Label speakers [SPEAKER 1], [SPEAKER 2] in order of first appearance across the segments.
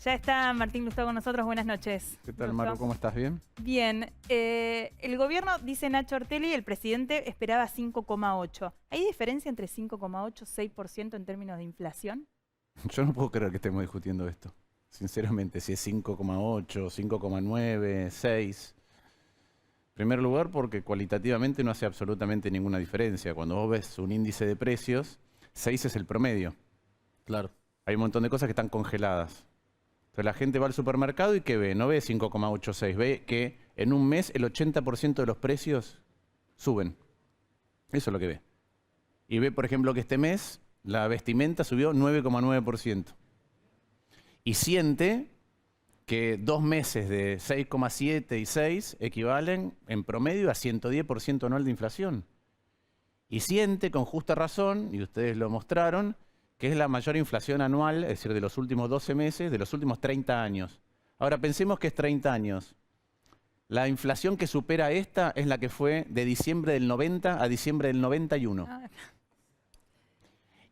[SPEAKER 1] Ya está Martín Lustó con nosotros. Buenas noches.
[SPEAKER 2] ¿Qué tal, Maru? ¿Cómo estás? ¿Bien?
[SPEAKER 1] Bien. El gobierno, dice Nacho Ortelli, el presidente esperaba 5,8. ¿Hay diferencia entre 5,8 y 6% en términos de inflación?
[SPEAKER 2] Yo no puedo creer que estemos discutiendo esto. Sinceramente, si es 5,8, 5,9, 6. En primer lugar, porque cualitativamente no hace absolutamente ninguna diferencia. Cuando vos ves un índice de precios, 6 es el promedio.
[SPEAKER 3] Claro.
[SPEAKER 2] Hay un montón de cosas que están congeladas. Entonces la gente va al supermercado y ¿qué ve? No ve 5,86, ve que en un mes el 80% de los precios suben. Eso es lo que ve. Y ve, por ejemplo, que este mes la vestimenta subió 9,9%. Y siente que 2 meses de 6,7 y 6 equivalen en promedio a 110% anual de inflación. Y siente con justa razón, y ustedes lo mostraron, que es la mayor inflación anual, es decir, de los últimos 12 meses, de los últimos 30 años. Ahora, pensemos que es 30 años. La inflación que supera esta es la que fue de diciembre del 90 a diciembre del 91.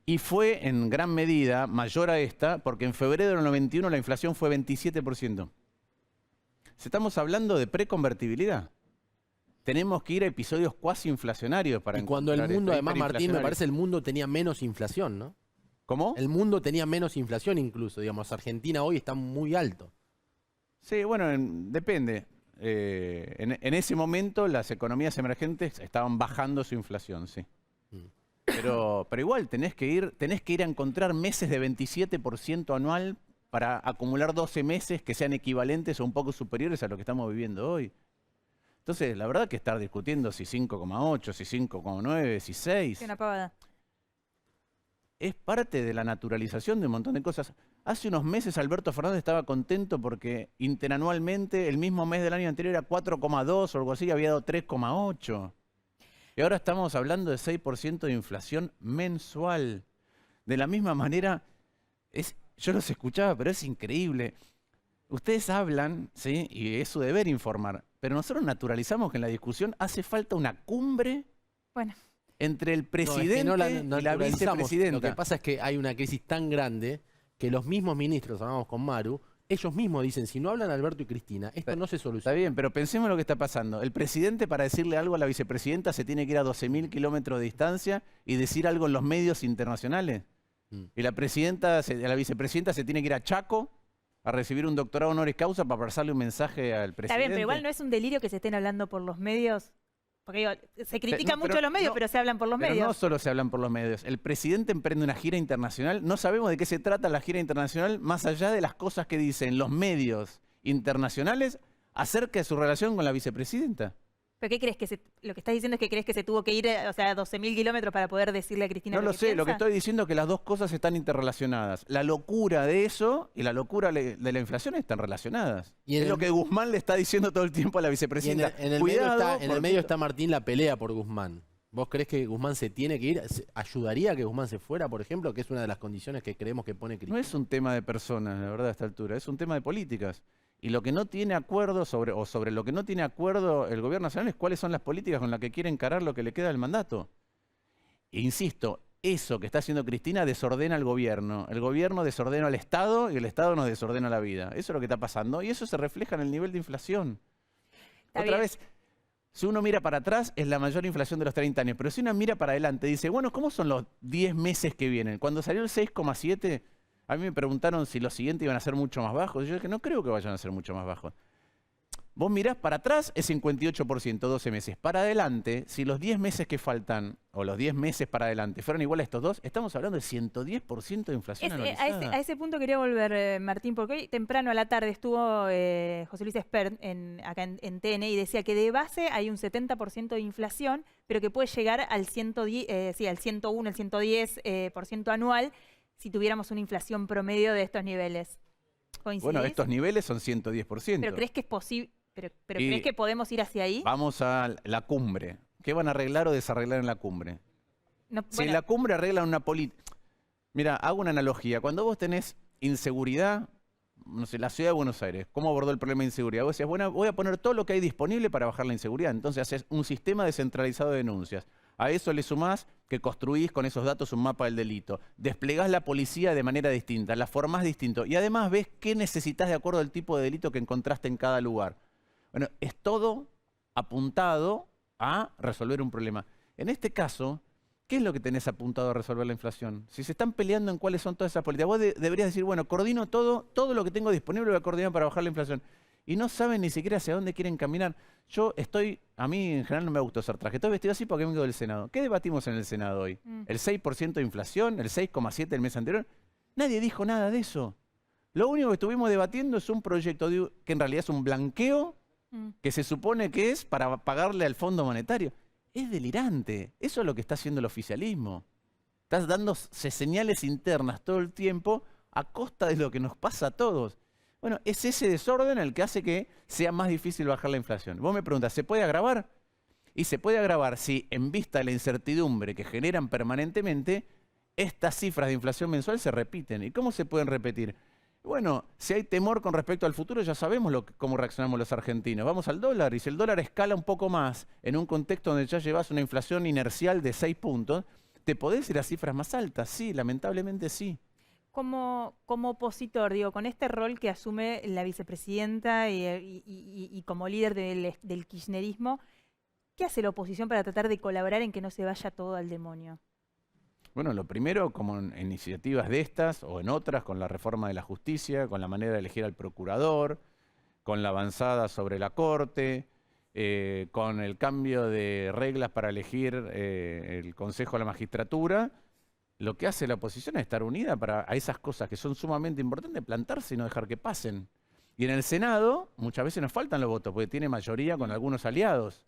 [SPEAKER 2] Y fue en gran medida mayor a esta, porque en febrero del 91 la inflación fue 27%. Estamos hablando de preconvertibilidad. Tenemos que ir a episodios cuasi inflacionarios para
[SPEAKER 3] Y cuando el mundo, además, Martín, me parece el mundo tenía menos inflación, ¿no?
[SPEAKER 2] ¿Cómo?
[SPEAKER 3] El mundo tenía menos inflación incluso, digamos. Argentina hoy está muy alto.
[SPEAKER 2] Sí, bueno, depende. En ese momento las economías emergentes estaban bajando su inflación, sí. Pero igual tenés que ir a encontrar meses de 27% anual para acumular 12 meses que sean equivalentes o un poco superiores a lo que estamos viviendo hoy. Entonces, la verdad que estar discutiendo si 5,8, si 5,9, si 6...
[SPEAKER 1] Es una pavada.
[SPEAKER 2] Es parte de la naturalización de un montón de cosas. Hace unos meses Alberto Fernández estaba contento porque interanualmente el mismo mes del año anterior era 4,2 o algo así, había dado 3,8. Y ahora estamos hablando de 6% de inflación mensual. De la misma manera, yo los escuchaba, pero es increíble. Ustedes hablan, ¿sí? Y es su deber informar, pero nosotros naturalizamos que en la discusión hace falta una cumbre entre el presidente y la vicepresidenta.
[SPEAKER 3] Lo que pasa es que hay una crisis tan grande que los mismos ministros, hablamos con Maru, ellos mismos dicen, si no hablan Alberto y Cristina, esto no se soluciona.
[SPEAKER 2] Está bien, pero pensemos lo que está pasando. El presidente, para decirle algo a la vicepresidenta, se tiene que ir a 12.000 kilómetros de distancia y decir algo en los medios internacionales. Y la vicepresidenta se tiene que ir a Chaco a recibir un doctorado honoris causa para pasarle un mensaje al presidente.
[SPEAKER 1] Está bien, pero igual no es un delirio que se estén hablando por los medios. Porque digo, se critican mucho los medios, pero se hablan por los medios.
[SPEAKER 2] No solo se hablan por los medios. El presidente emprende una gira internacional. No sabemos de qué se trata la gira internacional, más allá de las cosas que dicen los medios internacionales acerca de su relación con la vicepresidenta.
[SPEAKER 1] ¿Pero qué crees que lo que estás diciendo es que crees que se tuvo que ir, o sea, a 12.000 kilómetros para poder decirle a Cristina
[SPEAKER 2] No
[SPEAKER 1] lo
[SPEAKER 2] lo
[SPEAKER 1] que
[SPEAKER 2] sé,
[SPEAKER 1] piensa?
[SPEAKER 2] lo que estoy diciendo es que las dos cosas están interrelacionadas. La locura de eso y la locura de la inflación están relacionadas. Y es lo que Guzmán le está diciendo todo el tiempo a la vicepresidenta.
[SPEAKER 3] En el medio está Martín la pelea por Guzmán. ¿Vos creés que Guzmán se tiene que ir? ¿Ayudaría a que Guzmán se fuera, por ejemplo? Que es una de las condiciones que creemos que pone Cristina.
[SPEAKER 2] No es un tema de personas, la verdad, a esta altura. Es un tema de políticas. Y lo que no tiene acuerdo sobre lo que no tiene acuerdo el gobierno nacional es cuáles son las políticas con las que quiere encarar lo que le queda del mandato. E insisto, eso que está haciendo Cristina desordena al gobierno. El gobierno desordena al Estado y el Estado nos desordena la vida. Eso es lo que está pasando y eso se refleja en el nivel de inflación. Otra vez, si uno mira para atrás es la mayor inflación de los 30 años, pero si uno mira para adelante dice, bueno, ¿cómo son los 10 meses que vienen? Cuando salió el 6,7... A mí me preguntaron si los siguientes iban a ser mucho más bajos. Yo dije, no creo que vayan a ser mucho más bajos. Vos mirás para atrás, es 58%, 12 meses. Para adelante, si los 10 meses que faltan, o los 10 meses para adelante, fueron iguales a estos dos, estamos hablando de 110% de inflación anualizada.
[SPEAKER 1] A ese punto quería volver, Martín, porque hoy temprano a la tarde estuvo José Luis Espert acá en TN y decía que de base hay un 70% de inflación, pero que puede llegar al 110, al 101, el 110% anual, si tuviéramos una inflación promedio de estos niveles.
[SPEAKER 2] Bueno, estos niveles son 110%.
[SPEAKER 1] ¿Pero crees que es posible? ¿Pero crees que podemos ir hacia ahí?
[SPEAKER 2] Vamos a la cumbre. ¿Qué van a arreglar o desarreglar en la cumbre? Si en la cumbre arreglan una política... Mira, hago una analogía. Cuando vos tenés inseguridad, no sé, la ciudad de Buenos Aires, ¿cómo abordó el problema de inseguridad? Vos decías, bueno, voy a poner todo lo que hay disponible para bajar la inseguridad. Entonces haces un sistema descentralizado de denuncias. A eso le sumás que construís con esos datos un mapa del delito. Desplegás la policía de manera distinta, la formás distinto. Y además ves qué necesitas de acuerdo al tipo de delito que encontraste en cada lugar. Bueno, es todo apuntado a resolver un problema. En este caso, ¿qué es lo que tenés apuntado a resolver la inflación? Si se están peleando en cuáles son todas esas políticas, vos deberías decir, bueno, coordino todo lo que tengo disponible lo voy a coordinar para bajar la inflación. Y no saben ni siquiera hacia dónde quieren caminar. A mí en general no me gusta usar traje. Estoy vestido así porque vengo del Senado. ¿Qué debatimos en el Senado hoy? ¿El 6% de inflación? ¿El 6,7% del mes anterior? Nadie dijo nada de eso. Lo único que estuvimos debatiendo es un proyecto que en realidad es un blanqueo que se supone que es para pagarle al Fondo Monetario. Es delirante. Eso es lo que está haciendo el oficialismo. Estás dándose señales internas todo el tiempo a costa de lo que nos pasa a todos. Bueno, es ese desorden el que hace que sea más difícil bajar la inflación. Vos me preguntás, ¿se puede agravar? Y se puede agravar si, en vista de la incertidumbre que generan permanentemente, estas cifras de inflación mensual se repiten. ¿Y cómo se pueden repetir? Bueno, si hay temor con respecto al futuro, ya sabemos cómo reaccionamos los argentinos. Vamos al dólar, y si el dólar escala un poco más en un contexto donde ya llevas una inflación inercial de 6 puntos, ¿te podés ir a cifras más altas? Sí, lamentablemente sí.
[SPEAKER 1] Como opositor, digo, con este rol que asume la vicepresidenta y como líder del kirchnerismo, ¿qué hace la oposición para tratar de colaborar en que no se vaya todo al demonio?
[SPEAKER 2] Bueno, lo primero, como en iniciativas de estas o en otras, con la reforma de la justicia, con la manera de elegir al procurador, con la avanzada sobre la Corte, con el cambio de reglas para elegir el Consejo de la Magistratura, lo que hace la oposición es estar unida a esas cosas que son sumamente importantes, plantarse y no dejar que pasen. Y en el Senado muchas veces nos faltan los votos, porque tiene mayoría con algunos aliados.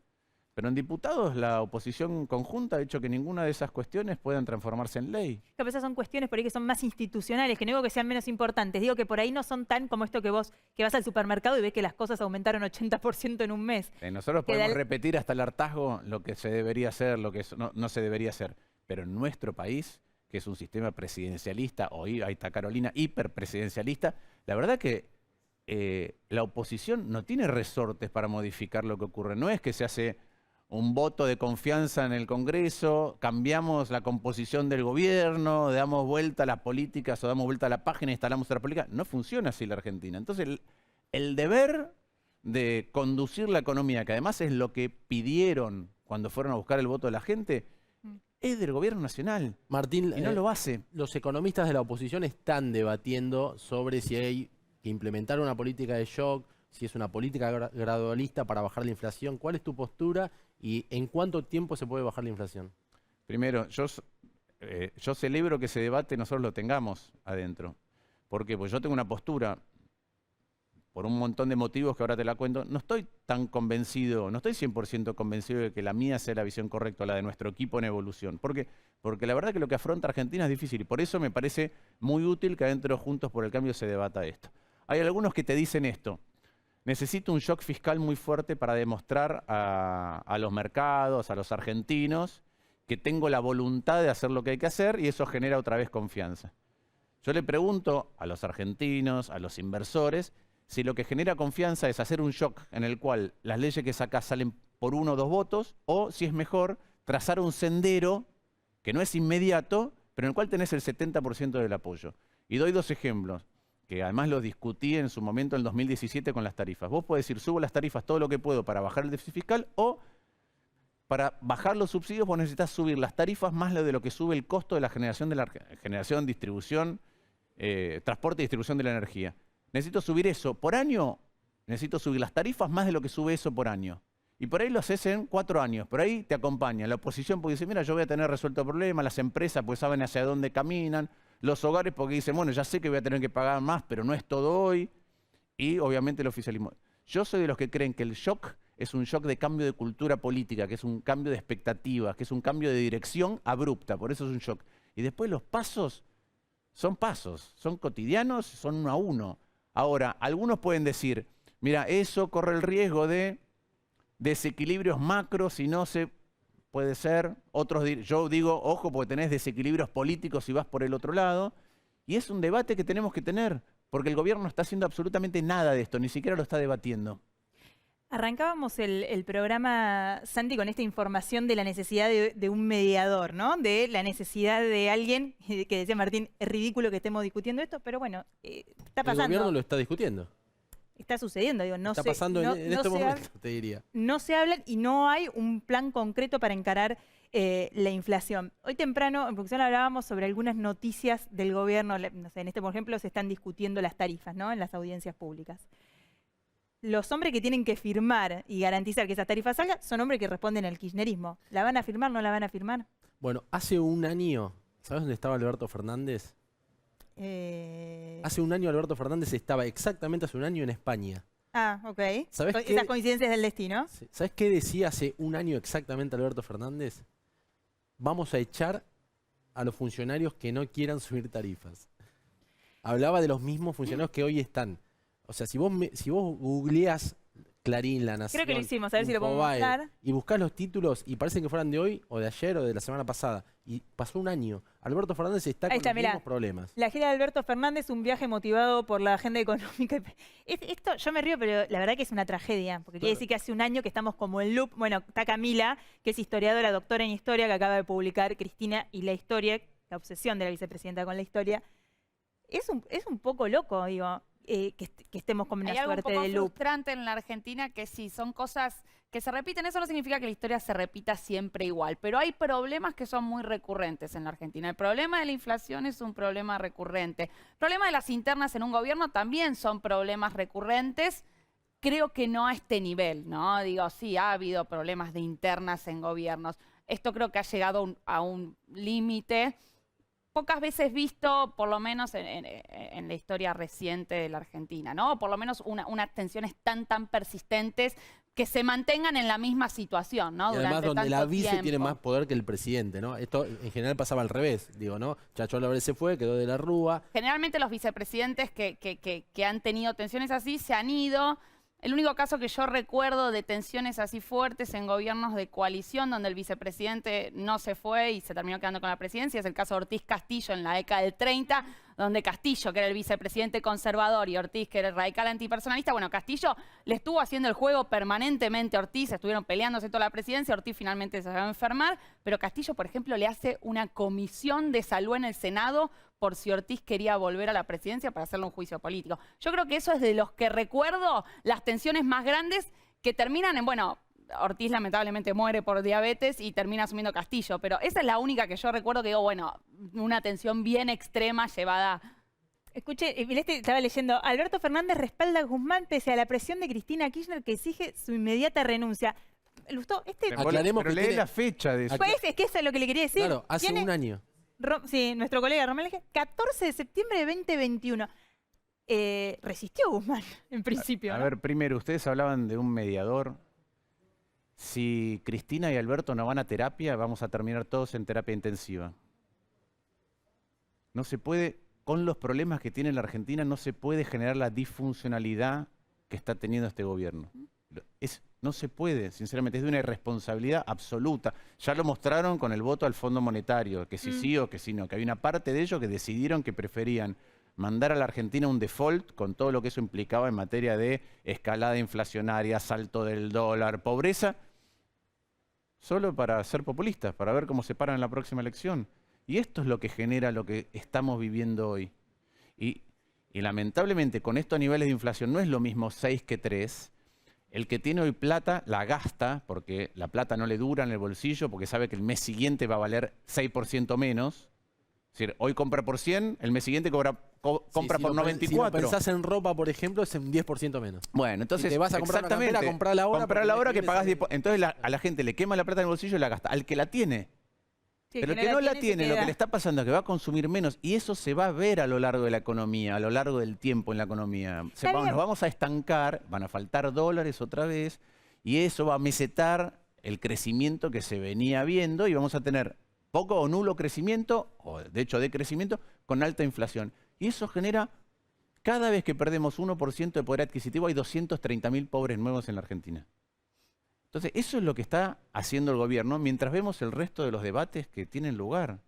[SPEAKER 2] Pero en diputados la oposición conjunta ha hecho que ninguna de esas cuestiones puedan transformarse en ley.
[SPEAKER 1] Que a veces son cuestiones por ahí que son más institucionales, que no digo que sean menos importantes, digo que por ahí no son tan como esto que vos, que vas al supermercado y ves que las cosas aumentaron 80% en un mes.
[SPEAKER 2] Nosotros podemos repetir hasta el hartazgo lo que se debería hacer, lo que no se debería hacer. Pero en nuestro país, que es un sistema presidencialista, o ahí está Carolina, hiperpresidencialista, la verdad que la oposición no tiene resortes para modificar lo que ocurre. No es que se hace un voto de confianza en el Congreso, cambiamos la composición del gobierno, damos vuelta a las políticas o damos vuelta a la página e instalamos otra política. No funciona así la Argentina. Entonces, el deber de conducir la economía, que además es lo que pidieron cuando fueron a buscar el voto de la gente, es del gobierno nacional.
[SPEAKER 3] Martín,
[SPEAKER 2] y no lo hace.
[SPEAKER 3] Los economistas de la oposición están debatiendo sobre si hay que implementar una política de shock, si es una política gradualista para bajar la inflación. ¿Cuál es tu postura y en cuánto tiempo se puede bajar la inflación?
[SPEAKER 2] Primero, yo celebro que ese debate nosotros lo tengamos adentro. ¿Por qué? Pues yo tengo una postura, por un montón de motivos que ahora te la cuento, no estoy tan convencido, no estoy 100% convencido de que la mía sea la visión correcta, la de nuestro equipo en evolución. ¿Por qué? Porque la verdad que lo que afronta Argentina es difícil y por eso me parece muy útil que adentro Juntos por el Cambio se debata esto. Hay algunos que te dicen esto: necesito un shock fiscal muy fuerte para demostrar a los mercados, a los argentinos, que tengo la voluntad de hacer lo que hay que hacer y eso genera otra vez confianza. Yo le pregunto a los argentinos, a los inversores, si lo que genera confianza es hacer un shock en el cual las leyes que sacás salen por 1 o 2 votos, o si es mejor trazar un sendero que no es inmediato, pero en el cual tenés el 70% del apoyo. Y doy 2 ejemplos, que además los discutí en su momento en el 2017 con las tarifas. Vos podés decir, subo las tarifas todo lo que puedo para bajar el déficit fiscal, o para bajar los subsidios vos necesitas subir las tarifas más de lo que sube el costo de la generación, distribución, transporte y distribución de la energía. Necesito subir eso por año, necesito subir las tarifas más de lo que sube eso por año. Y por ahí lo haces en 4 años, por ahí te acompaña. La oposición porque dice, mira, yo voy a tener resuelto el problema, las empresas pues saben hacia dónde caminan, los hogares porque dicen, bueno, ya sé que voy a tener que pagar más, pero no es todo hoy. Y obviamente el oficialismo. Yo soy de los que creen que el shock es un shock de cambio de cultura política, que es un cambio de expectativas, que es un cambio de dirección abrupta, por eso es un shock. Y después los pasos, son cotidianos, son 1 a 1. Ahora, algunos pueden decir, mira, eso corre el riesgo de desequilibrios macros y no se puede ser. Otros, yo digo, ojo, porque tenés desequilibrios políticos y vas por el otro lado. Y es un debate que tenemos que tener, porque el gobierno no está haciendo absolutamente nada de esto, ni siquiera lo está debatiendo.
[SPEAKER 1] Arrancábamos el programa, Santi, con esta información de la necesidad de un mediador, ¿no? De la necesidad de alguien, que decía Martín, es ridículo que estemos discutiendo esto, pero bueno, está
[SPEAKER 3] El
[SPEAKER 1] pasando.
[SPEAKER 3] gobierno lo está discutiendo.
[SPEAKER 1] Está sucediendo, digo,
[SPEAKER 3] Está pasando en este momento, te diría.
[SPEAKER 1] No se habla y no hay un plan concreto para encarar la inflación. Hoy temprano, en función hablábamos sobre algunas noticias del gobierno, no sé, en este, por ejemplo, se están discutiendo las tarifas, ¿no? En las audiencias públicas. Los hombres que tienen que firmar y garantizar que esas tarifas salgan son hombres que responden al kirchnerismo. ¿La van a firmar? ¿No la van a firmar?
[SPEAKER 3] Bueno, hace un año, ¿sabes dónde estaba Alberto Fernández? Hace un año Alberto Fernández estaba exactamente hace un año en España.
[SPEAKER 1] Ah, ok.
[SPEAKER 3] ¿Sabés qué?
[SPEAKER 1] Esas coincidencias del destino.
[SPEAKER 3] ¿Sabes qué decía hace un año exactamente Alberto Fernández? Vamos a echar a los funcionarios que no quieran subir tarifas. Hablaba de los mismos funcionarios que hoy están. O sea, si vos googleás Clarín, La Nación,
[SPEAKER 1] Creo que lo hicimos, a ver si lo podemos
[SPEAKER 3] Infobae,
[SPEAKER 1] buscar.
[SPEAKER 3] y buscás los títulos y parecen que fueran de hoy o de ayer o de la semana pasada. Y pasó un año. Alberto Fernández está
[SPEAKER 1] Ahí
[SPEAKER 3] con
[SPEAKER 1] está,
[SPEAKER 3] los
[SPEAKER 1] mirá.
[SPEAKER 3] mismos problemas.
[SPEAKER 1] La gira de Alberto Fernández, un viaje motivado por la agenda económica. Esto, yo me río, pero la verdad que es una tragedia, porque quiere decir que hace un año que estamos como en loop. Bueno, está Camila, que es historiadora, doctora en historia, que acaba de publicar Cristina y la historia, la obsesión de la vicepresidenta con la historia. Es un poco loco, digo, que estemos como en
[SPEAKER 4] Hay
[SPEAKER 1] una
[SPEAKER 4] algo un
[SPEAKER 1] suerte
[SPEAKER 4] poco
[SPEAKER 1] de loop.
[SPEAKER 4] frustrante en la Argentina que sí, son cosas que se repiten. Eso no significa que la historia se repita siempre igual, pero hay problemas que son muy recurrentes en la Argentina. El problema de la inflación es un problema recurrente. El problema de las internas en un gobierno también son problemas recurrentes. Creo que no a este nivel, ¿no? Digo, sí, ha habido problemas de internas en gobiernos. Esto creo que ha llegado a un límite pocas veces visto, por lo menos en la historia reciente de la Argentina, ¿no? Por lo menos unas tensiones tan persistentes que se mantengan en la misma situación, ¿no?
[SPEAKER 3] Y además
[SPEAKER 4] Durante
[SPEAKER 3] donde la
[SPEAKER 4] tanto
[SPEAKER 3] vice
[SPEAKER 4] tiempo.
[SPEAKER 3] tiene más poder que el presidente, ¿no? Esto en general pasaba al revés, digo, ¿no? Chacho Álvarez se fue, quedó de la Rúa.
[SPEAKER 4] Generalmente los vicepresidentes que han tenido tensiones así se han ido. El único caso que yo recuerdo de tensiones así fuertes en gobiernos de coalición donde el vicepresidente no se fue y se terminó quedando con la presidencia es el caso de Ortiz Castillo en la década del 30, donde Castillo, que era el vicepresidente conservador, y Ortiz, que era el radical antipersonalista, bueno, Castillo le estuvo haciendo el juego permanentemente a Ortiz, estuvieron peleándose toda la presidencia, Ortiz finalmente se va a enfermar, pero Castillo, por ejemplo, le hace una comisión de salud en el Senado por si Ortiz quería volver a la presidencia para hacerle un juicio político. Yo creo que eso es de los que recuerdo las tensiones más grandes que terminan en, bueno, Ortiz lamentablemente muere por diabetes y termina asumiendo Castillo, pero esa es la única que yo recuerdo que digo, bueno, una tensión bien extrema llevada.
[SPEAKER 1] Escuche, estaba leyendo, Alberto Fernández respalda a Guzmán pese a la presión de Cristina Kirchner que exige su inmediata renuncia. ¿Le gustó?
[SPEAKER 3] Aclaremos
[SPEAKER 2] pero
[SPEAKER 3] que
[SPEAKER 2] lee
[SPEAKER 3] tiene-
[SPEAKER 2] la fecha de eso.
[SPEAKER 1] Pues es que eso es lo que le quería decir.
[SPEAKER 3] Claro, hace
[SPEAKER 1] Tiene-
[SPEAKER 3] un año.
[SPEAKER 1] Sí, nuestro colega Román Leje, 14 de septiembre de 2021. Resistió Guzmán, en principio.
[SPEAKER 2] A
[SPEAKER 1] ¿no?
[SPEAKER 2] ver, primero, ustedes hablaban de un mediador. Si Cristina y Alberto no van a terapia, vamos a terminar todos en terapia intensiva. No se puede, con los problemas que tiene la Argentina, no se puede generar la disfuncionalidad que está teniendo este gobierno. No se puede, sinceramente, es de una irresponsabilidad absoluta. Ya lo mostraron con el voto al Fondo Monetario, que si sí o que si no, que hay una parte de ellos que decidieron que preferían mandar a la Argentina un default con todo lo que eso implicaba en materia de escalada inflacionaria, salto del dólar, pobreza, solo para ser populistas, para ver cómo se paran en la próxima elección. Y esto es lo que genera lo que estamos viviendo hoy. Y lamentablemente con estos niveles de inflación no es lo mismo 6 que 3. El que tiene hoy plata la gasta porque la plata no le dura en el bolsillo porque sabe que el mes siguiente va a valer 6% menos. Es decir, hoy compra por 100, el mes siguiente compra
[SPEAKER 3] Sí,
[SPEAKER 2] por 94.
[SPEAKER 3] Si lo pensás en ropa, por ejemplo, es un 10% menos.
[SPEAKER 2] Bueno, entonces,
[SPEAKER 3] Si te vas a comprar una
[SPEAKER 2] exactamente,
[SPEAKER 3] campera, comprala ahora
[SPEAKER 2] comprala
[SPEAKER 3] porque
[SPEAKER 2] ahora que
[SPEAKER 3] tienes
[SPEAKER 2] pagás
[SPEAKER 3] el-
[SPEAKER 2] 10%. Entonces a la gente le quema la plata en el bolsillo y la gasta. Al que la tiene.
[SPEAKER 1] Sí,
[SPEAKER 2] Pero el que no la tiene,
[SPEAKER 1] se
[SPEAKER 2] lo que
[SPEAKER 1] queda.
[SPEAKER 2] le está pasando es que va a consumir menos y eso se va a ver a lo largo de la economía, a lo largo del tiempo en la economía.
[SPEAKER 1] Está bien.
[SPEAKER 2] Nos vamos a estancar, van a faltar dólares otra vez y eso va a mesetar el crecimiento que se venía viendo y vamos a tener poco o nulo crecimiento, o de hecho decrecimiento, con alta inflación. Y eso genera, cada vez que perdemos 1% de poder adquisitivo, hay 230.000 pobres nuevos en la Argentina. Entonces, eso es lo que está haciendo el gobierno mientras vemos el resto de los debates que tienen lugar.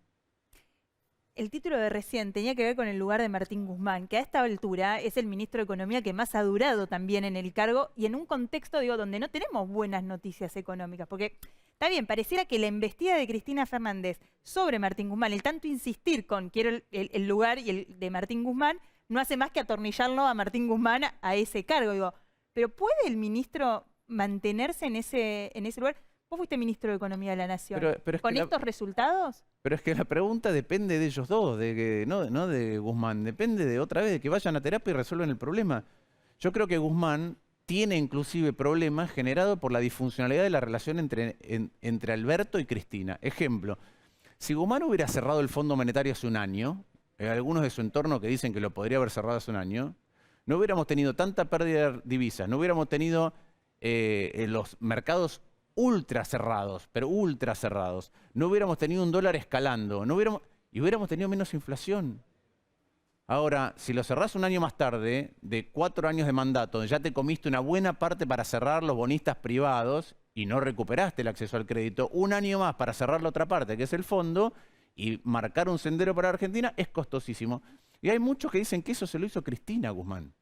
[SPEAKER 1] el título de recién tenía que ver con el lugar de Martín Guzmán, que a esta altura es el ministro de Economía que más ha durado también en el cargo y en un contexto, digo, donde no tenemos buenas noticias económicas. Porque, está bien, pareciera que la embestida de Cristina Fernández sobre Martín Guzmán, el tanto insistir con quiero el lugar y el de Martín Guzmán, no hace más que atornillarlo a Martín Guzmán a ese cargo. Digo, pero ¿puede el ministro mantenerse en ese lugar? Vos fuiste ministro de Economía de la Nación.
[SPEAKER 2] Pero es
[SPEAKER 1] ¿Con
[SPEAKER 2] que
[SPEAKER 1] estos resultados?
[SPEAKER 2] Pero es que la pregunta depende de ellos dos, no de Guzmán, depende de otra vez, de que vayan a terapia y resuelvan el problema. Yo creo que Guzmán tiene inclusive problemas generados por la disfuncionalidad de la relación entre Alberto y Cristina. Ejemplo, si Guzmán hubiera cerrado el Fondo Monetario hace un año, algunos de su entorno que dicen que lo podría haber cerrado hace un año, no hubiéramos tenido tanta pérdida de divisas, no hubiéramos tenido los mercados ultra cerrados, pero ultra cerrados. No hubiéramos tenido un dólar escalando, y hubiéramos tenido menos inflación. Ahora, si lo cerrás un año más tarde, de 4 años de mandato, ya te comiste una buena parte para cerrar los bonistas privados y no recuperaste el acceso al crédito, un año más para cerrar la otra parte, que es el fondo, y marcar un sendero para Argentina, es costosísimo. Y hay muchos que dicen que eso se lo hizo Cristina Guzmán.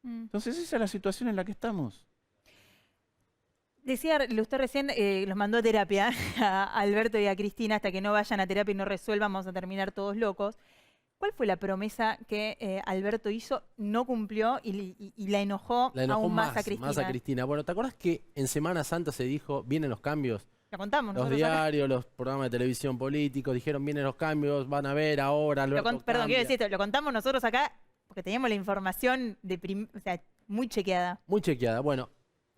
[SPEAKER 2] Entonces esa es la situación en la que estamos.
[SPEAKER 1] Decía usted recién, los mandó a terapia a Alberto y a Cristina, hasta que no vayan a terapia y no resuelvan, vamos a terminar todos locos. ¿Cuál fue la promesa que Alberto hizo, no cumplió y la enojó aún más a Cristina?
[SPEAKER 3] Más a Cristina. Bueno, ¿te acuerdas que en Semana Santa se dijo, vienen los cambios?
[SPEAKER 1] La contamos
[SPEAKER 3] Los diarios, los programas de televisión políticos dijeron, vienen los cambios, van a ver ahora, Alberto
[SPEAKER 1] Perdón, quiero decir esto, lo contamos nosotros acá porque teníamos la información muy chequeada.
[SPEAKER 3] Muy chequeada. Bueno,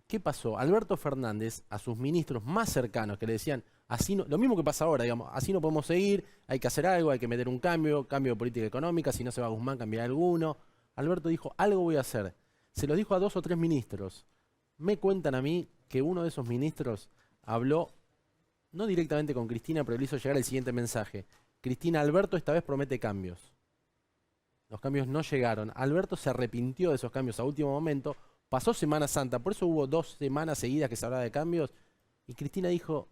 [SPEAKER 3] ¿qué pasó? Alberto Fernández, a sus ministros más cercanos que le decían, así no, lo mismo que pasa ahora, digamos, así no podemos seguir, hay que hacer algo, hay que meter un cambio de política económica, si no se va Guzmán, cambiará alguno. Alberto dijo, algo voy a hacer. Se lo dijo a 2 o 3 ministros. Me cuentan a mí que uno de esos ministros habló, no directamente con Cristina, pero le hizo llegar el siguiente mensaje. Cristina, Alberto esta vez promete cambios. Los cambios no llegaron. Alberto se arrepintió de esos cambios a último momento. Pasó Semana Santa, por eso hubo 2 semanas seguidas que se hablaba de cambios. Y Cristina dijo,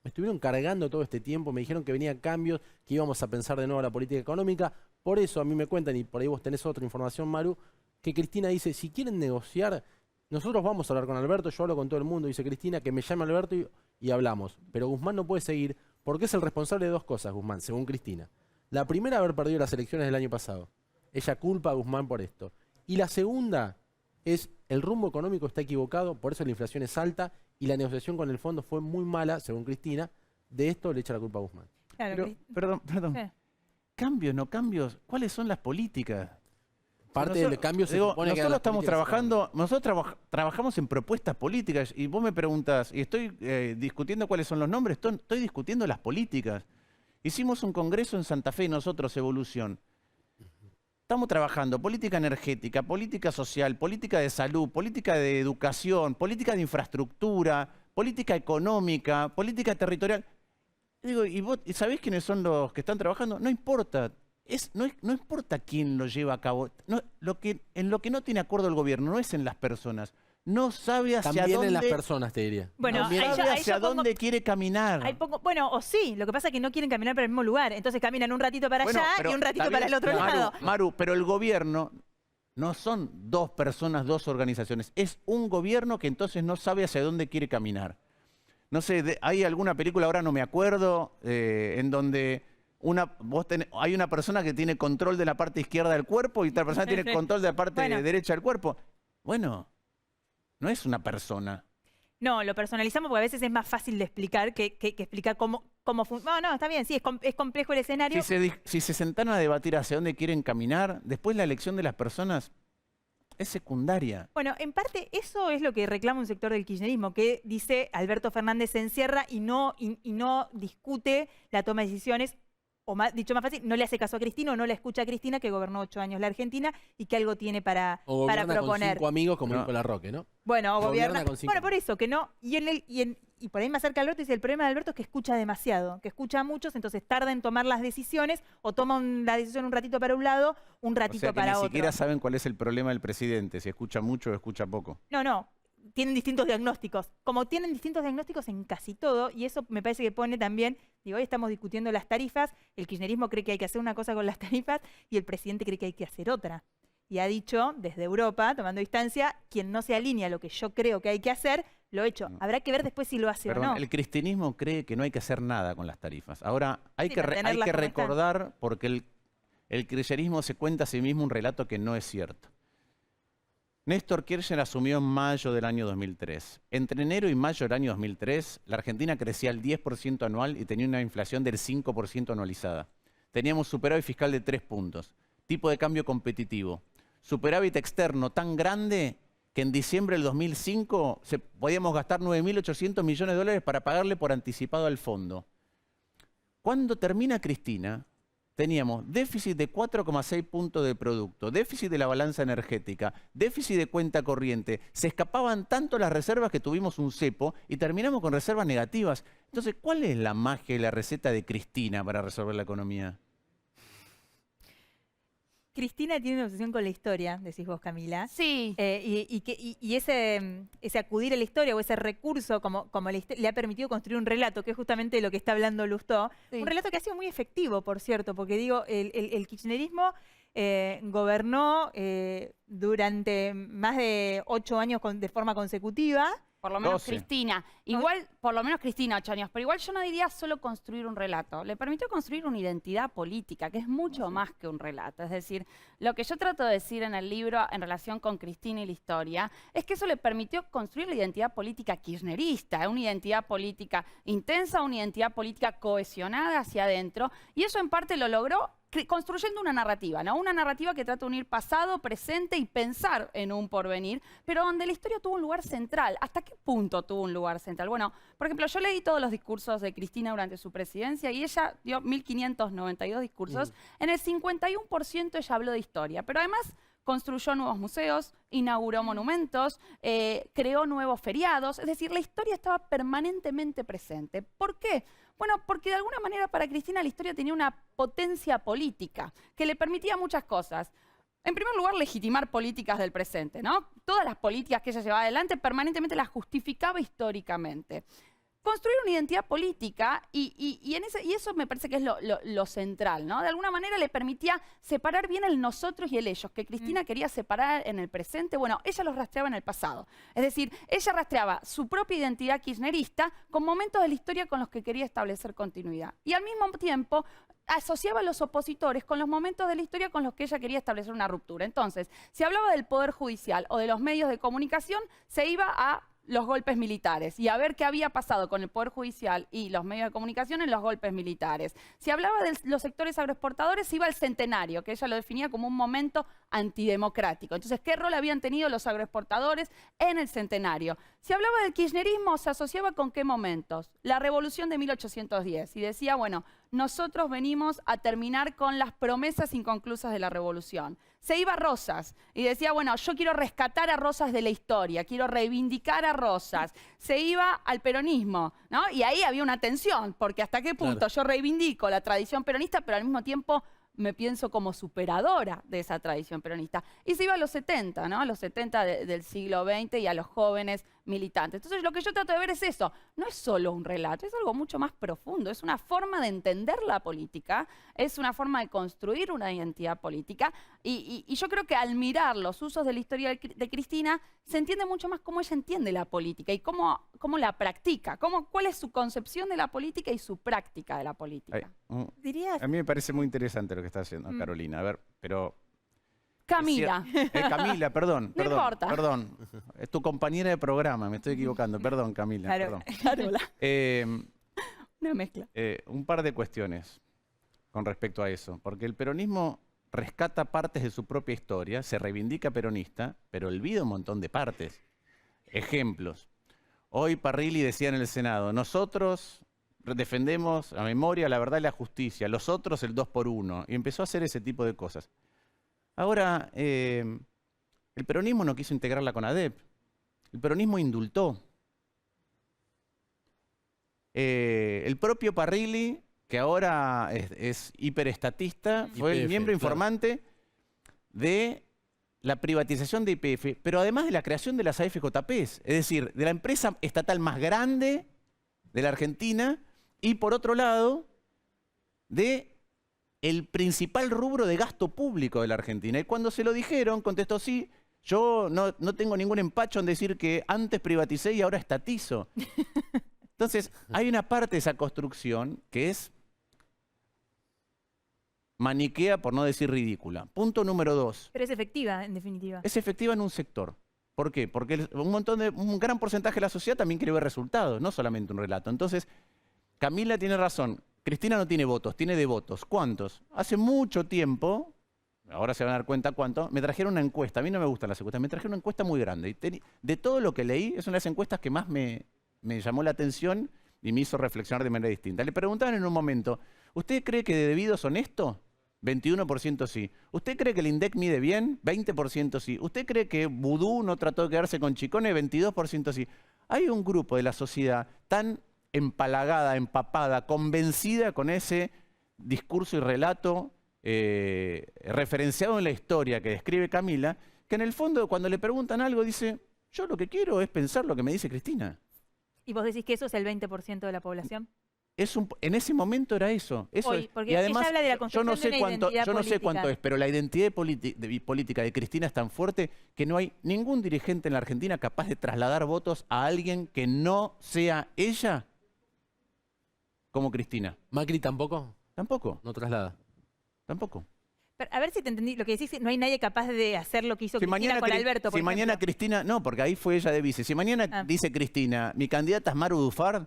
[SPEAKER 3] me estuvieron cargando todo este tiempo, me dijeron que venían cambios, que íbamos a pensar de nuevo la política económica. Por eso a mí me cuentan, y por ahí vos tenés otra información, Maru, que Cristina dice, si quieren negociar, nosotros vamos a hablar con Alberto, yo hablo con todo el mundo, dice Cristina, que me llame Alberto y hablamos. Pero Guzmán no puede seguir porque es el responsable de 2 cosas, Guzmán, según Cristina. La primera, haber perdido las elecciones del año pasado. Ella culpa a Guzmán por esto. Y la segunda es el rumbo económico está equivocado, por eso la inflación es alta y la negociación con el fondo fue muy mala, según Cristina. De esto le echa la culpa a Guzmán.
[SPEAKER 1] Claro,
[SPEAKER 2] Pero, perdón.
[SPEAKER 1] ¿Qué?
[SPEAKER 2] ¿Cambios, no cambios? ¿Cuáles son las políticas?
[SPEAKER 3] Parte del cambio se supone que
[SPEAKER 2] nosotros estamos trabajando, nosotros trabajamos en propuestas políticas y vos me preguntás, y estoy discutiendo cuáles son los nombres, estoy discutiendo las políticas. Hicimos un congreso en Santa Fe nosotros, Evolución. Estamos trabajando política energética, política social, política de salud, política de educación, política de infraestructura, política económica, política territorial. Digo, ¿y vos sabés quiénes son los que están trabajando? No importa. No importa quién lo lleva a cabo. En lo que no tiene acuerdo el gobierno no es en las personas. No sabe hacia
[SPEAKER 3] También
[SPEAKER 2] dónde...
[SPEAKER 3] en las personas, te diría.
[SPEAKER 1] Bueno,
[SPEAKER 2] no sabe hacia dónde quiere caminar.
[SPEAKER 1] Bueno, o sí, lo que pasa es que no quieren caminar para el mismo lugar. Entonces caminan un ratito para allá y un ratito para el otro lado.
[SPEAKER 2] Maru, pero el gobierno no son 2 personas, 2 organizaciones. Es un gobierno que entonces no sabe hacia dónde quiere caminar. No sé, hay alguna película, ahora no me acuerdo, en donde hay una persona que tiene control de la parte izquierda del cuerpo y otra persona tiene control de la parte derecha del cuerpo. Bueno, no es una persona.
[SPEAKER 1] No, lo personalizamos porque a veces es más fácil de explicar que explicar cómo funciona. No, está bien, sí, es complejo el escenario.
[SPEAKER 2] Si se sentaron a debatir hacia dónde quieren caminar, después la elección de las personas es secundaria.
[SPEAKER 1] Bueno, en parte eso es lo que reclama un sector del kirchnerismo, que dice Alberto Fernández se encierra y no discute la toma de decisiones. O dicho más fácil, no le hace caso a Cristina o no la escucha a Cristina, que gobernó 8 años la Argentina y que algo tiene para proponer.
[SPEAKER 3] Con 5 amigos, como dijo Larroque, ¿no?
[SPEAKER 1] Bueno, gobierna
[SPEAKER 3] con 5
[SPEAKER 1] bueno, por eso, que no. Y por ahí más cerca Alberto dice, el problema de Alberto es que escucha demasiado, que escucha a muchos, entonces tarda en tomar las decisiones o toma la decisión un ratito para un lado, un ratito para otro.
[SPEAKER 2] Ni siquiera saben cuál es el problema del presidente, si escucha mucho o escucha poco.
[SPEAKER 1] No. tienen distintos diagnósticos, como tienen distintos diagnósticos en casi todo, y eso me parece que pone también, digo, hoy estamos discutiendo las tarifas, el kirchnerismo cree que hay que hacer una cosa con las tarifas y el presidente cree que hay que hacer otra. Y ha dicho, desde Europa, tomando distancia, quien no se alinea a lo que yo creo que hay que hacer, lo he hecho. Habrá que ver después si lo hace o no.
[SPEAKER 2] El cristianismo cree que no hay que hacer nada con las tarifas. Ahora, hay
[SPEAKER 1] Sí,
[SPEAKER 2] que
[SPEAKER 1] mantenerlas como están.
[SPEAKER 2] recordar, porque el kirchnerismo se cuenta a sí mismo un relato que no es cierto. Néstor Kirchner asumió en mayo del año 2003. Entre enero y mayo del año 2003, la Argentina crecía al 10% anual y tenía una inflación del 5% anualizada. Teníamos superávit fiscal de 3 puntos, tipo de cambio competitivo, superávit externo tan grande que en diciembre del 2005 podíamos gastar 9.800 millones de dólares para pagarle por anticipado al fondo. Cuando termina Cristina, teníamos déficit de 4,6 puntos de producto, déficit de la balanza energética, déficit de cuenta corriente. Se escapaban tanto las reservas que tuvimos un cepo y terminamos con reservas negativas. Entonces, ¿cuál es la magia y la receta de Cristina para resolver la economía?
[SPEAKER 1] Cristina tiene una obsesión con la historia, decís vos, Camila.
[SPEAKER 4] Sí.
[SPEAKER 1] Y ese acudir a la historia o ese recurso como le ha permitido construir un relato, que es justamente de lo que está hablando Lustó.
[SPEAKER 4] Sí.
[SPEAKER 1] Un relato que ha sido muy efectivo, por cierto, porque digo, el kirchnerismo gobernó durante más de 8 años de forma consecutiva.
[SPEAKER 4] Por lo menos
[SPEAKER 2] 12.
[SPEAKER 4] Cristina. Igual, por lo menos Cristina, 8 años. Pero igual yo no diría solo construir un relato. Le permitió construir una identidad política, que es mucho más que un relato. Es decir, lo que yo trato de decir en el libro en relación con Cristina y la historia, es que eso le permitió construir la identidad política kirchnerista, una identidad política intensa, una identidad política cohesionada hacia adentro. Y eso en parte lo logró construyendo una narrativa, ¿no? Una narrativa que trata de unir pasado, presente y pensar en un porvenir, pero donde la historia tuvo un lugar central. ¿Hasta qué punto tuvo un lugar central? Bueno, por ejemplo, yo leí todos los discursos de Cristina durante su presidencia y ella dio 1.592 discursos. En el 51% ella habló de historia, pero además construyó nuevos museos, inauguró monumentos, creó nuevos feriados. Es decir, la historia estaba permanentemente presente. ¿Por qué? Bueno, porque de alguna manera para Cristina la historia tenía una potencia política que le permitía muchas cosas. En primer lugar, legitimar políticas del presente, ¿no? Todas las políticas que ella llevaba adelante permanentemente las justificaba históricamente. Construir una identidad política y eso me parece que es lo central, ¿no? De alguna manera le permitía separar bien el nosotros y el ellos, que Cristina quería separar en el presente. Bueno, ella los rastreaba en el pasado. Es decir, ella rastreaba su propia identidad kirchnerista con momentos de la historia con los que quería establecer continuidad. Y al mismo tiempo asociaba a los opositores con los momentos de la historia con los que ella quería establecer una ruptura. Entonces, si hablaba del Poder Judicial o de los medios de comunicación, se iba a los golpes militares y a ver qué había pasado con el Poder Judicial y los medios de comunicación en los golpes militares. Si hablaba de los sectores agroexportadores, iba al centenario, que ella lo definía como un momento antidemocrático. Entonces, ¿qué rol habían tenido los agroexportadores en el centenario? Si hablaba del kirchnerismo, ¿se asociaba con qué momentos? La revolución de 1810. Y decía, bueno, nosotros venimos a terminar con las promesas inconclusas de la revolución. Se iba a Rosas y decía, bueno, yo quiero rescatar a Rosas de la historia, quiero reivindicar a Rosas. Se iba al peronismo, ¿no? Y ahí había una tensión, porque hasta qué punto yo reivindico la tradición peronista, pero al mismo tiempo me pienso como superadora de esa tradición peronista. Y se iba a los 70, ¿no? A los 70 del siglo XX y a los jóvenes militantes. Entonces, lo que yo trato de ver es eso. No es solo un relato, es algo mucho más profundo. Es una forma de entender la política, es una forma de construir una identidad política. Y yo creo que al mirar los usos de la historia de Cristina, se entiende mucho más cómo ella entiende la política y cómo la practica, cuál es su concepción de la política y su práctica de la política.
[SPEAKER 1] ¿Dirías?
[SPEAKER 2] A mí me parece muy interesante lo que está haciendo Carolina. A ver, pero...
[SPEAKER 4] Camila.
[SPEAKER 2] Camila, perdón.
[SPEAKER 4] No importa.
[SPEAKER 2] Perdón. Es tu compañera de programa, me estoy equivocando. Perdón, Camila.
[SPEAKER 1] Claro.
[SPEAKER 2] Perdón.
[SPEAKER 4] Una mezcla.
[SPEAKER 2] Un par de cuestiones con respecto a eso. Porque el peronismo rescata partes de su propia historia, se reivindica peronista, pero olvida un montón de partes. Ejemplos. Hoy Parrilli decía en el Senado, nosotros defendemos la memoria, la verdad y la justicia, los otros el 2x1. Y empezó a hacer ese tipo de cosas. Ahora, el peronismo no quiso integrarla con ADEP. El peronismo indultó. El propio Parrilli, que ahora es hiperestatista, fue el miembro informante de la privatización de YPF, pero además de la creación de las AFJPs, es decir, de la empresa estatal más grande de la Argentina y por otro lado, de el principal rubro de gasto público de la Argentina. Y cuando se lo dijeron, contestó sí, yo no tengo ningún empacho en decir que antes privaticé y ahora estatizo. Entonces, hay una parte de esa construcción que es maniquea, por no decir ridícula. Punto número 2.
[SPEAKER 1] Pero es efectiva, en definitiva.
[SPEAKER 2] Es efectiva en un sector. ¿Por qué? Porque un gran porcentaje de la sociedad también quiere ver resultados, no solamente un relato. Entonces, Camila tiene razón. Cristina no tiene votos, tiene devotos. ¿Cuántos? Hace mucho tiempo, ahora se van a dar cuenta cuánto, me trajeron una encuesta. A mí no me gustan las encuestas, me trajeron una encuesta muy grande. Y de todo lo que leí, es una de las encuestas que más me llamó la atención y me hizo reflexionar de manera distinta. Le preguntaban en un momento, ¿usted cree que de debido es honesto? 21% sí. ¿Usted cree que el INDEC mide bien? 20% sí. ¿Usted cree que Vudú no trató de quedarse con Chicone? 22% sí. Hay un grupo de la sociedad tan empalagada, empapada, convencida con ese discurso y relato referenciado en la historia que describe Camila, que en el fondo cuando le preguntan algo dice, yo lo que quiero es pensar lo que me dice Cristina.
[SPEAKER 1] ¿Y vos decís que eso es el 20% de la población?
[SPEAKER 2] En ese momento era eso.
[SPEAKER 1] Hoy, porque
[SPEAKER 2] y además,
[SPEAKER 1] ella habla de la construcción de una identidad
[SPEAKER 2] yo no sé cuánto
[SPEAKER 1] política.
[SPEAKER 2] es, pero la identidad política de Cristina es tan fuerte que no hay ningún dirigente en la Argentina capaz de trasladar votos a alguien que no sea ella como Cristina.
[SPEAKER 3] ¿Macri tampoco?
[SPEAKER 2] Tampoco,
[SPEAKER 3] No traslada.
[SPEAKER 2] tampoco.
[SPEAKER 1] Pero, a ver si te entendí. Lo que decís, no hay nadie capaz de hacer lo que hizo Cristina con Alberto, por
[SPEAKER 2] Si mañana
[SPEAKER 1] ejemplo.
[SPEAKER 2] Cristina, no, porque ahí fue ella de vice. Si mañana dice Cristina, mi candidata es Maru Dufard,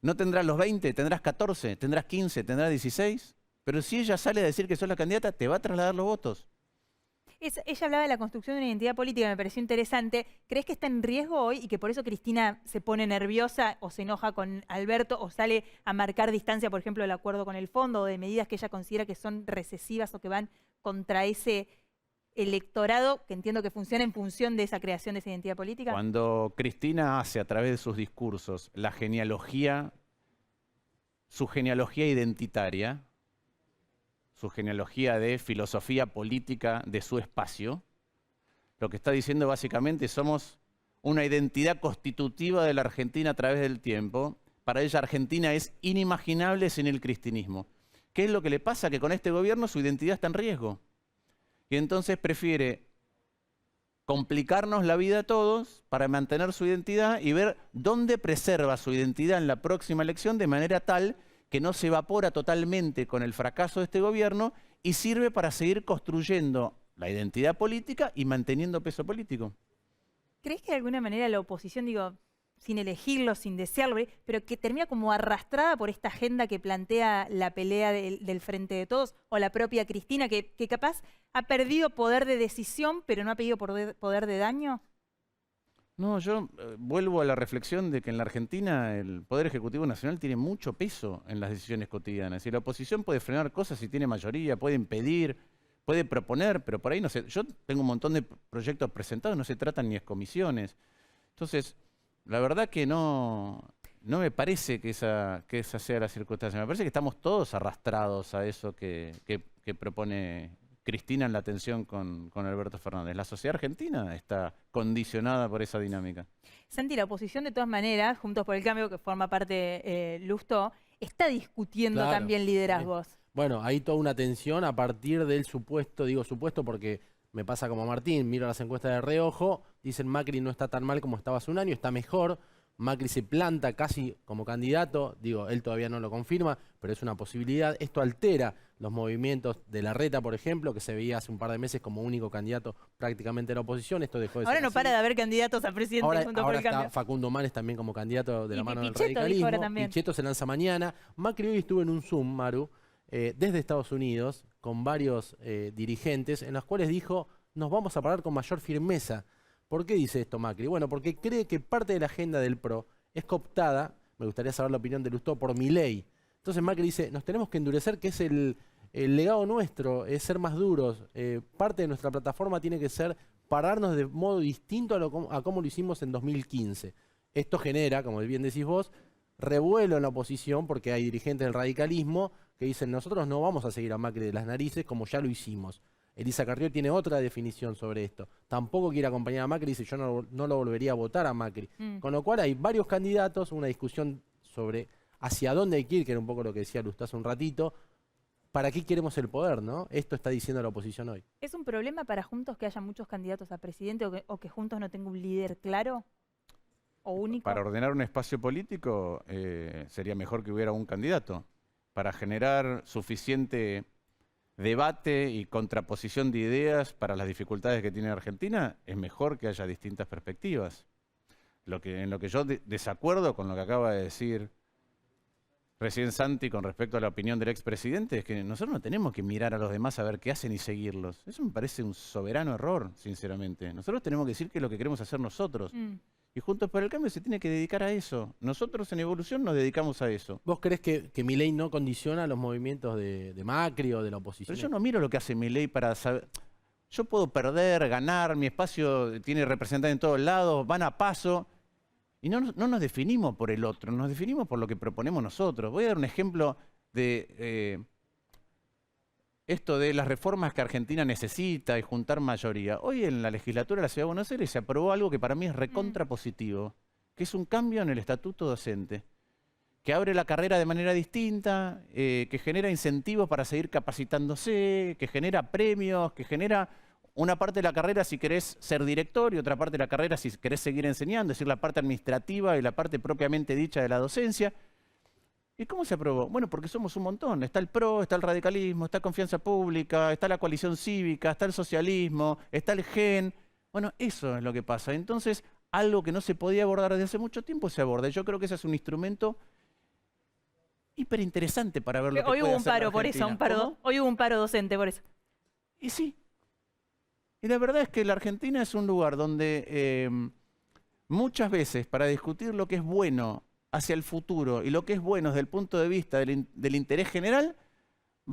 [SPEAKER 2] no tendrás los 20, tendrás 14, tendrás 15, tendrás 16. Pero si ella sale a decir que sos la candidata, te va a trasladar los votos.
[SPEAKER 1] Ella hablaba de la construcción de una identidad política, me pareció interesante. ¿Crees que está en riesgo hoy y que por eso Cristina se pone nerviosa o se enoja con Alberto o sale a marcar distancia, por ejemplo, del acuerdo con el fondo o de medidas que ella considera que son recesivas o que van contra ese electorado que entiendo que funciona en función de esa creación de esa identidad política?
[SPEAKER 2] Cuando Cristina hace a través de sus discursos la genealogía, su genealogía identitaria, su genealogía de filosofía política de su espacio, lo que está diciendo básicamente somos una identidad constitutiva de la Argentina a través del tiempo. Para ella Argentina es inimaginable sin el cristinismo. ¿Qué es lo que le pasa? Que con este gobierno su identidad está en riesgo. Y entonces prefiere complicarnos la vida a todos para mantener su identidad y ver dónde preserva su identidad en la próxima elección de manera tal que no se evapora totalmente con el fracaso de este gobierno y sirve para seguir construyendo la identidad política y manteniendo peso político.
[SPEAKER 1] ¿Crees que de alguna manera la oposición, digo, sin elegirlo, sin desearlo, pero que termina como arrastrada por esta agenda que plantea la pelea del Frente de Todos o la propia Cristina, que capaz ha perdido poder de decisión, pero no ha perdido poder de daño?
[SPEAKER 2] No, yo vuelvo a la reflexión de que en la Argentina el Poder Ejecutivo Nacional tiene mucho peso en las decisiones cotidianas. Y la oposición puede frenar cosas si tiene mayoría, puede impedir, puede proponer, pero por ahí no sé. Yo tengo un montón de proyectos presentados, no se tratan ni comisiones. Entonces, la verdad que no me parece que esa sea la circunstancia. Me parece que estamos todos arrastrados a eso que propone Cristina en la tensión con Alberto Fernández. La sociedad argentina está condicionada por esa dinámica.
[SPEAKER 1] Santi, la oposición de todas maneras, Juntos por el Cambio, que forma parte Lustó, está discutiendo también liderazgos.
[SPEAKER 3] Bueno, hay toda una tensión a partir del supuesto, digo supuesto porque me pasa como Martín, miro las encuestas de reojo, dicen Macri no está tan mal como estaba hace un año, está mejor. Macri se planta casi como candidato, digo, él todavía no lo confirma, pero es una posibilidad. Esto altera los movimientos de Larreta, por ejemplo, que se veía hace un par de meses como único candidato prácticamente de la oposición. Esto dejó de
[SPEAKER 1] Ahora
[SPEAKER 3] ser
[SPEAKER 1] no
[SPEAKER 3] así.
[SPEAKER 1] para de haber candidatos a presidente Juntos por
[SPEAKER 3] Ahora
[SPEAKER 1] el Cambio.
[SPEAKER 3] está Facundo Manes también como candidato de la mano del
[SPEAKER 1] Pichetto dijo
[SPEAKER 3] radicalismo.
[SPEAKER 1] ahora también.
[SPEAKER 3] Pichetto se lanza mañana. Macri hoy estuvo en un Zoom, Maru, desde Estados Unidos, con varios dirigentes, en los cuales dijo, nos vamos a parar con mayor firmeza. ¿Por qué dice esto Macri? Bueno, porque cree que parte de la agenda del PRO es cooptada, me gustaría saber la opinión de Lustó, por Milei. Entonces Macri dice, nos tenemos que endurecer, que es el legado nuestro, es ser más duros. Parte de nuestra plataforma tiene que ser pararnos de modo distinto a cómo lo hicimos en 2015. Esto genera, como bien decís vos, revuelo en la oposición porque hay dirigentes del radicalismo que dicen, nosotros no vamos a seguir a Macri de las narices como ya lo hicimos. Elisa Carrió tiene otra definición sobre esto. Tampoco quiere acompañar a Macri, dice yo no lo volvería a votar a Macri. Con lo cual hay varios candidatos, una discusión sobre hacia dónde hay que ir, que era un poco lo que decía Lustó hace un ratito. ¿Para qué queremos el poder, no? Esto está diciendo la oposición hoy.
[SPEAKER 1] ¿Es un problema para Juntos que haya muchos candidatos a presidente o que Juntos no tenga un líder claro o único?
[SPEAKER 2] Para ordenar un espacio político sería mejor que hubiera un candidato. Para generar suficiente debate y contraposición de ideas para las dificultades que tiene Argentina, es mejor que haya distintas perspectivas. En lo que yo desacuerdo con lo que acaba de decir recién Santi con respecto a la opinión del expresidente es que nosotros no tenemos que mirar a los demás a ver qué hacen y seguirlos. Eso me parece un soberano error, sinceramente. Nosotros tenemos que decir qué es lo que queremos hacer nosotros. Y Juntos por el Cambio se tiene que dedicar a eso. Nosotros en Evolución nos dedicamos a eso.
[SPEAKER 3] ¿Vos creés que Milei no condiciona los movimientos de Macri o de la oposición?
[SPEAKER 2] Pero yo no miro lo que hace Milei para saber... Yo puedo perder, ganar, mi espacio tiene representantes en todos lados, van a paso... Y no nos definimos por el otro, nos definimos por lo que proponemos nosotros. Voy a dar un ejemplo de esto de las reformas que Argentina necesita y juntar mayoría. Hoy en la legislatura de la Ciudad de Buenos Aires se aprobó algo que para mí es recontra positivo, que es un cambio en el estatuto docente, que abre la carrera de manera distinta, que genera incentivos para seguir capacitándose, que genera premios, que genera... Una parte de la carrera si querés ser director y otra parte de la carrera si querés seguir enseñando, es decir, la parte administrativa y la parte propiamente dicha de la docencia. ¿Y cómo se aprobó? Bueno, porque somos un montón. Está el PRO, está el radicalismo, está Confianza Pública, está la coalición cívica, está el socialismo, está el GEN. Bueno, eso es lo que pasa. Entonces, algo que no se podía abordar desde hace mucho tiempo se aborda. Yo creo que ese es un instrumento hiper interesante para ver lo que
[SPEAKER 1] hoy
[SPEAKER 2] puede
[SPEAKER 1] hubo un
[SPEAKER 2] hacer la
[SPEAKER 1] paro por eso,
[SPEAKER 2] Argentina.
[SPEAKER 1] hoy hubo un paro docente por eso.
[SPEAKER 2] Y sí. Y la verdad es que la Argentina es un lugar donde muchas veces para discutir lo que es bueno hacia el futuro y lo que es bueno desde el punto de vista del interés general,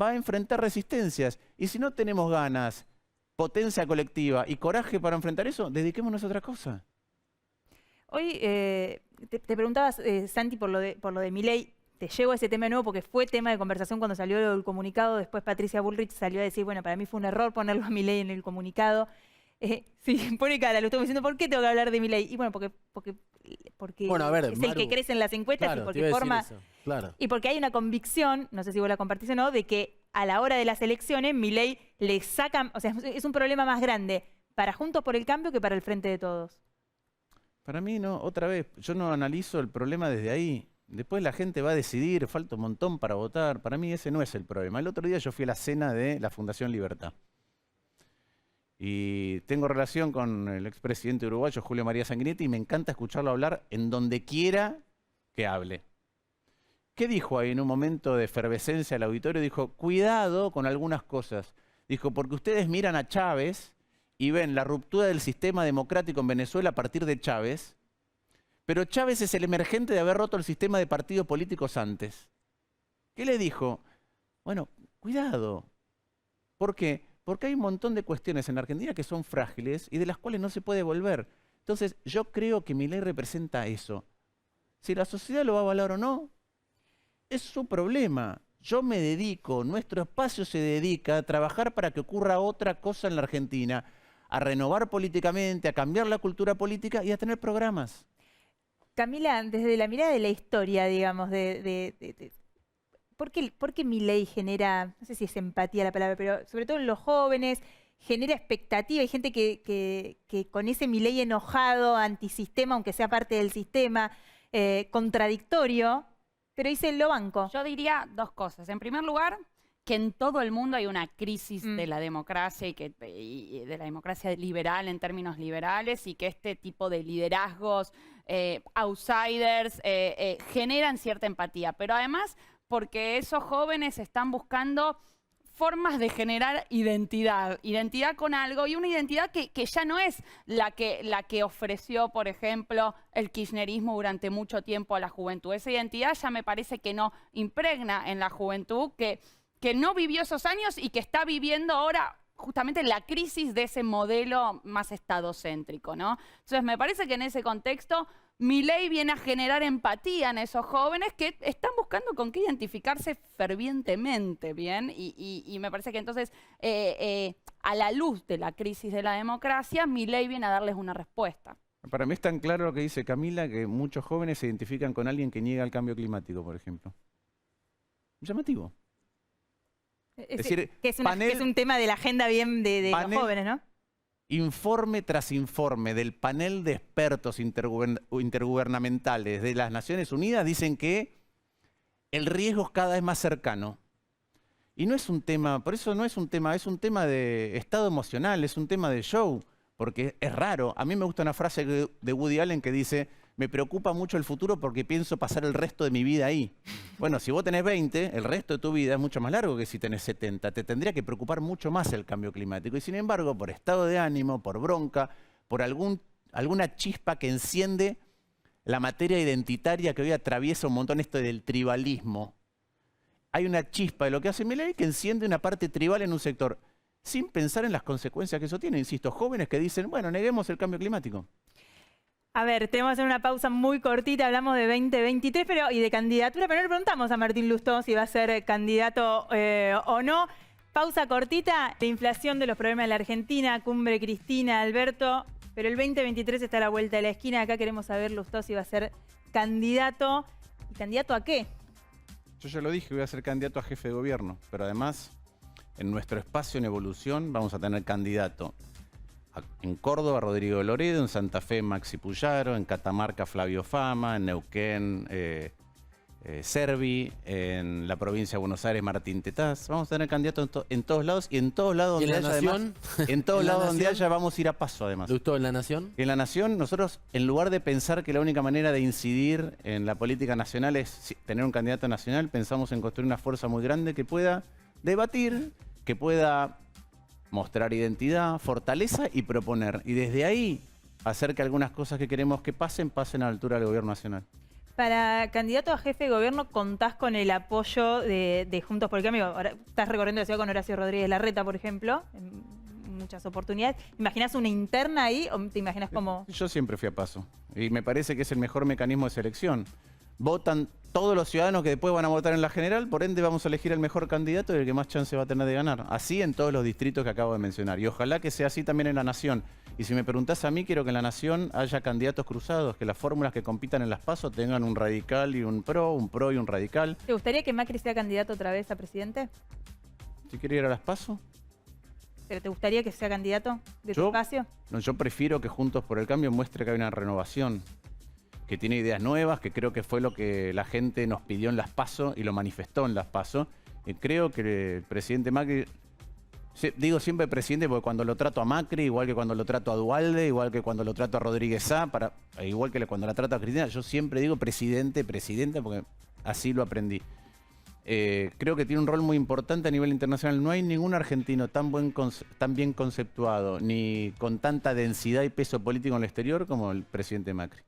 [SPEAKER 2] va a enfrentar resistencias. Y si no tenemos ganas, potencia colectiva y coraje para enfrentar eso, dediquémonos a otra cosa.
[SPEAKER 1] Hoy te preguntabas, Santi, por lo de Milei. Te llevo a ese tema de nuevo porque fue tema de conversación cuando salió el comunicado. Después Patricia Bullrich salió a decir, bueno, para mí fue un error ponerlo a Milei en el comunicado. Sí, pone cara, lo estoy diciendo, ¿por qué tengo que hablar de Milei? Y bueno, porque
[SPEAKER 3] bueno, a ver,
[SPEAKER 1] es
[SPEAKER 3] Maru,
[SPEAKER 1] el que crece en las encuestas,
[SPEAKER 3] claro,
[SPEAKER 1] y
[SPEAKER 3] te
[SPEAKER 1] porque
[SPEAKER 3] iba a decir
[SPEAKER 1] forma...
[SPEAKER 3] eso, claro.
[SPEAKER 1] Y porque hay una convicción, no sé si vos la compartís o no, de que a la hora de las elecciones Milei le sacan... O sea, es un problema más grande para Juntos por el Cambio que para el Frente de Todos.
[SPEAKER 2] Para mí no, otra vez, yo no analizo el problema desde ahí. Después la gente va a decidir, falta un montón para votar. Para mí ese no es el problema. El otro día yo fui a la cena de la Fundación Libertad. Y tengo relación con el expresidente uruguayo Julio María Sanguinetti y me encanta escucharlo hablar en donde quiera que hable. ¿Qué dijo ahí en un momento de efervescencia al auditorio? Dijo, cuidado con algunas cosas. Dijo, porque ustedes miran a Chávez y ven la ruptura del sistema democrático en Venezuela a partir de Chávez, pero Chávez es el emergente de haber roto el sistema de partidos políticos antes. ¿Qué le dijo? Bueno, cuidado. ¿Por qué? Porque hay un montón de cuestiones en la Argentina que son frágiles y de las cuales no se puede volver. Entonces, yo creo que Milei representa eso. Si la sociedad lo va a avalar o no, es su problema. Yo me dedico, nuestro espacio se dedica a trabajar para que ocurra otra cosa en la Argentina, a renovar políticamente, a cambiar la cultura política y a tener programas.
[SPEAKER 1] Camila, desde la mirada de la historia, digamos, ¿por qué Milei genera, no sé si es empatía la palabra, pero sobre todo en los jóvenes, genera expectativa? Hay gente que con ese Milei enojado, antisistema, aunque sea parte del sistema, contradictorio, pero dice lo banco.
[SPEAKER 4] Yo diría dos cosas. En primer lugar, que en todo el mundo hay una crisis de la democracia y de la democracia liberal en términos liberales, y que este tipo de liderazgos outsiders generan cierta empatía. Pero además, porque esos jóvenes están buscando formas de generar identidad con algo, y una identidad que ya no es la que ofreció, por ejemplo, el kirchnerismo durante mucho tiempo a la juventud. Esa identidad ya me parece que no impregna en la juventud, que no vivió esos años y que está viviendo ahora justamente la crisis de ese modelo más estadocéntrico, ¿no? Entonces me parece que en ese contexto Milei viene a generar empatía en esos jóvenes que están buscando con qué identificarse fervientemente, ¿bien? Y me parece que entonces a la luz de la crisis de la democracia, Milei viene a darles una respuesta.
[SPEAKER 2] Para mí es tan claro lo que dice Camila que muchos jóvenes se identifican con alguien que niega el cambio climático, por ejemplo. Llamativo.
[SPEAKER 1] Es
[SPEAKER 2] decir,
[SPEAKER 1] que es un tema de la agenda bien de los jóvenes, ¿no?
[SPEAKER 2] Informe tras informe del panel de expertos intergubernamentales de las Naciones Unidas dicen que el riesgo es cada vez más cercano. Y no es un tema, por eso no es un tema, es un tema de estado emocional, es un tema de show, porque es raro. A mí me gusta una frase de Woody Allen que dice: me preocupa mucho el futuro porque pienso pasar el resto de mi vida ahí. Bueno, si vos tenés 20, el resto de tu vida es mucho más largo que si tenés 70. Te tendría que preocupar mucho más el cambio climático. Y sin embargo, por estado de ánimo, por bronca, por alguna chispa que enciende la materia identitaria que hoy atraviesa un montón esto del tribalismo. Hay una chispa de lo que hace Milei que enciende una parte tribal en un sector, sin pensar en las consecuencias que eso tiene. Insisto, jóvenes que dicen, bueno, neguemos el cambio climático.
[SPEAKER 1] A ver, tenemos que hacer una pausa muy cortita, hablamos de 2023 y de candidatura, pero no le preguntamos a Martín Lustó si va a ser candidato o no. Pausa cortita, la inflación de los problemas de la Argentina, cumbre Cristina, Alberto, pero el 2023 está a la vuelta de la esquina. Acá queremos saber, Lustó, si va a ser candidato. ¿Y candidato a qué?
[SPEAKER 2] Yo ya lo dije, voy a ser candidato a jefe de gobierno, pero además, en nuestro espacio en evolución, vamos a tener candidato en Córdoba, Rodrigo Loredo; en Santa Fe, Maxi Puyaro; en Catamarca, Flavio Fama; en Neuquén, Servi; en la provincia de Buenos Aires, Martín Tetaz. Vamos a tener candidatos en todos lados, y en todos lados donde haya, además, en todos lados donde haya, vamos a ir a paso, además.
[SPEAKER 3] ¿Lustó en La Nación?
[SPEAKER 2] En La Nación, nosotros, en lugar de pensar que la única manera de incidir en la política nacional es tener un candidato nacional, pensamos en construir una fuerza muy grande que pueda debatir, que pueda mostrar identidad, fortaleza y proponer. Y desde ahí hacer que algunas cosas que queremos que pasen a la altura del gobierno nacional.
[SPEAKER 1] Para candidato a jefe de gobierno, ¿contás con el apoyo de Juntos por el Cambio? Ahora estás recorriendo la ciudad con Horacio Rodríguez Larreta, por ejemplo, en muchas oportunidades. ¿Imaginás una interna ahí o te imaginas como...?
[SPEAKER 2] Yo siempre fui a paso. Y me parece que es el mejor mecanismo de selección. Votan todos los ciudadanos que después van a votar en la general, por ende vamos a elegir el mejor candidato y el que más chance va a tener de ganar. Así en todos los distritos que acabo de mencionar. Y ojalá que sea así también en La Nación. Y si me preguntás a mí, quiero que en La Nación haya candidatos cruzados, que las fórmulas que compitan en las PASO tengan un radical y un pro y un radical.
[SPEAKER 1] ¿Te gustaría que Macri sea candidato otra vez a presidente?
[SPEAKER 2] Si quiere ir a las PASO.
[SPEAKER 1] ¿Pero te gustaría que sea candidato de tu espacio?
[SPEAKER 2] No, yo prefiero que Juntos por el Cambio muestre que hay una renovación, que tiene ideas nuevas, que creo que fue lo que la gente nos pidió en las PASO y lo manifestó en las PASO. Y creo que el presidente Macri, digo siempre presidente porque cuando lo trato a Macri, igual que cuando lo trato a Duhalde, igual que cuando lo trato a Rodríguez Sá, igual que cuando la trato a Cristina, yo siempre digo presidente, presidenta, porque así lo aprendí. Creo que tiene un rol muy importante a nivel internacional. No hay ningún argentino tan bien conceptuado, ni con tanta densidad y peso político en el exterior como el presidente Macri.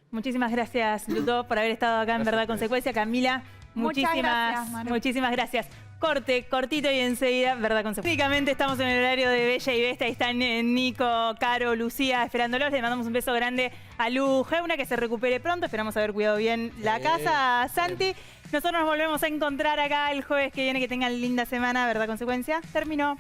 [SPEAKER 1] Muchísimas gracias, Lustó, por haber estado acá en Verdad Consecuencia. Camila, muchísimas gracias. Cortito y enseguida, Verdad Consecuencia. Prácticamente estamos en el horario de Bella y Bestia. Ahí están Nico, Caro, Lucía esperándolos. Le mandamos un beso grande a Lu Geuna, que se recupere pronto. Esperamos haber cuidado bien la casa. Santi, nosotros nos volvemos a encontrar acá el jueves que viene. Que tengan linda semana. Verdad Consecuencia terminó.